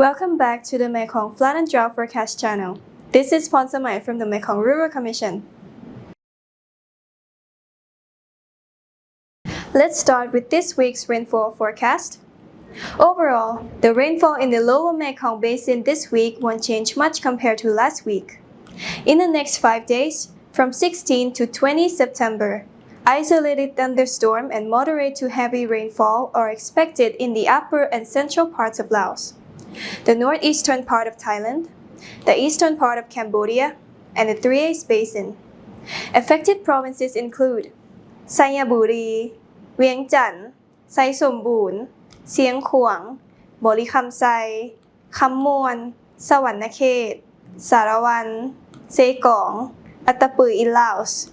Welcome back to the Mekong Flood and Drought Forecast channel. This is Phonsamay from the Mekong River Commission. Let's start with this week's rainfall forecast. Overall, the rainfall in the lower Mekong basin this week won't change much compared to last week. In the next 5 days, from 16 to 20 September, isolated thunderstorm and moderate to heavy rainfall are expected in the upper and central parts of Laos, the northeastern part of Thailand, the eastern part of Cambodia, and the 𝐷 basin. Affected provinces include Sayabouly, Vientiane, Xaysomboun, Xieng Khoang, Bolikhamxay, Khammuane, Savannakhet, Sarawak, Saigon, 𝐷𝐿𝐴 in Laos,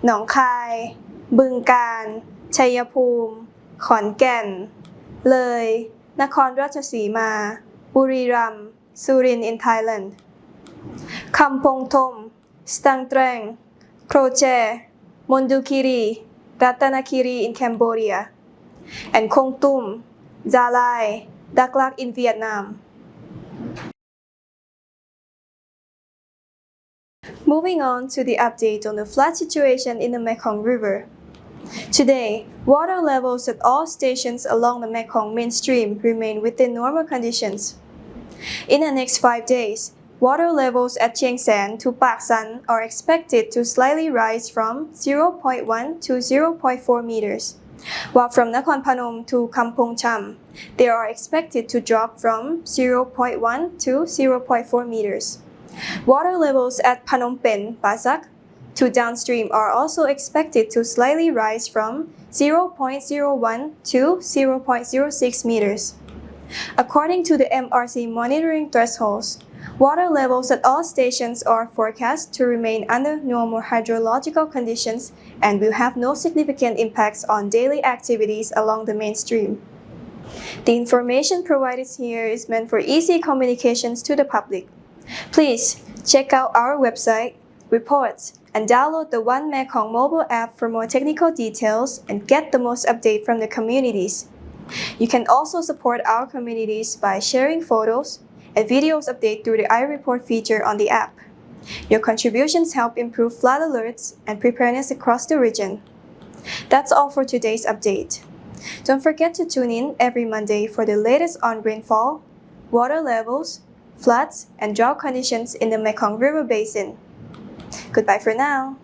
Nong Khai,บึng Khan, Chayapum, Khon Kaen, Lay, Nakhon Ratchasima, Buriram, Surin in Thailand, Kompong Cham, Stang Trang, 𝐃𝐫𝐴𝐮, Mondulkiri, Ratanakiri in Cambodia, and Kon Tum, Gia Lai, Dak Lak in Viet Nam. Moving on to the update on the flood situation in the Mekong River. Today, water levels at all stations along the Mekong mainstream remain within normal conditions. In the next 5 days, water levels at Chiang Sean to Pak San are expected to slightly rise from 0.1 to 0.4 meters, while from Nakhon Phanom to Kompong Cham, they are expected to drop from 0.1 to 0.4 meters. Water levels at Phnom Penh, Pasak, to downstream are also expected to slightly rise from 0.01 to 0.06 meters. According to the MRC monitoring thresholds, water levels at all stations are forecast to remain under normal hydrological conditions and will have no significant impacts on daily activities along the mainstream. The information provided here is meant for easy communications to the public. Please check out our website, reports, and download the One Mekong mobile app for more technical details and get the most update from the communities. You can also support our communities by sharing photos and videos updated through the iReport feature on the app. Your contributions help improve flood alerts and preparedness across the region. That's all for today's update. Don't forget to tune in every Monday for the latest on rainfall, water levels, floods, and drought conditions in the Mekong River Basin. Goodbye for now.